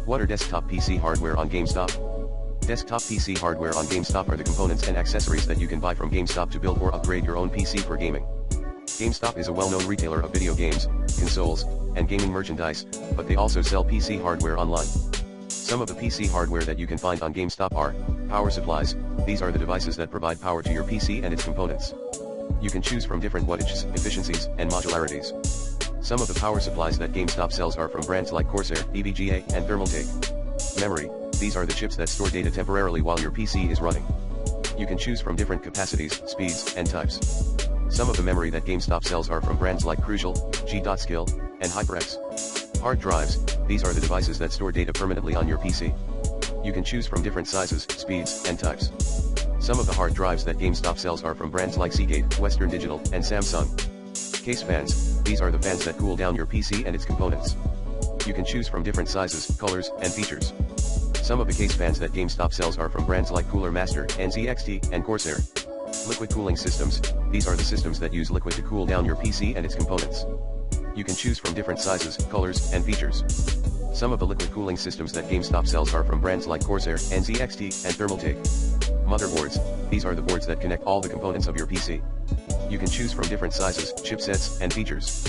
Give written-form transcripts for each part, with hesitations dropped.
What are desktop PC hardware on Gamestop? Desktop PC hardware on Gamestop are the components and accessories that you can buy from Gamestop to build or upgrade your own PC for gaming. Gamestop is a well-known retailer of video games, consoles, and gaming merchandise, but they also sell PC hardware online. Some of the PC hardware that you can find on Gamestop are power supplies. These are the devices that provide power to your PC and its components. You can choose from different wattages, efficiencies, and modularities. Some of the power supplies that Gamestop sells are from brands like Corsair, EVGA, and Thermaltake. Memory. These are the chips that store data temporarily while your PC is running. You can choose from different capacities, speeds, and types. Some of the memory that Gamestop sells are from brands like Crucial, G.Skill, and HyperX. Hard drives. These are the devices that store data permanently on your PC. You can choose from different sizes, speeds, and types. Some of the hard drives that Gamestop sells are from brands like Seagate, Western Digital, and Samsung. Case fans. These are the fans that cool down your PC and its components. You can choose from different sizes, colors, and features. Some of the case fans that Gamestop sells are from brands like Cooler Master, NZXT, and Corsair. Liquid cooling systems. These are the systems that use liquid to cool down your PC and its components. You can choose from different sizes, colors, and features. Some of the liquid cooling systems that Gamestop sells are from brands like Corsair, NZXT, and Thermaltake. Motherboards. These are the boards that connect all the components of your PC. You can choose from different sizes, chipsets, and features.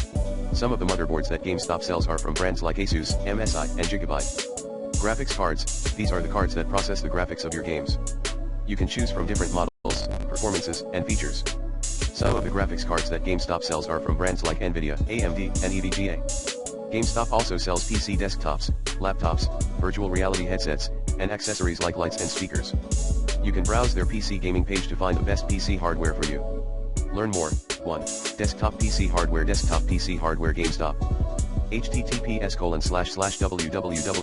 Some of the motherboards that Gamestop sells are from brands like Asus, MSI, and Gigabyte. Graphics cards. These are the cards that process the graphics of your games. You can choose from different models, performances, and features. Some of the graphics cards that Gamestop sells are from brands like Nvidia, AMD, and EVGA. Gamestop also sells PC desktops, laptops, virtual reality headsets, and accessories like lights and speakers. You can browse their PC gaming page to find the best PC hardware for you. Learn more. 1. Desktop PC hardware. Desktop PC hardware Gamestop. https://www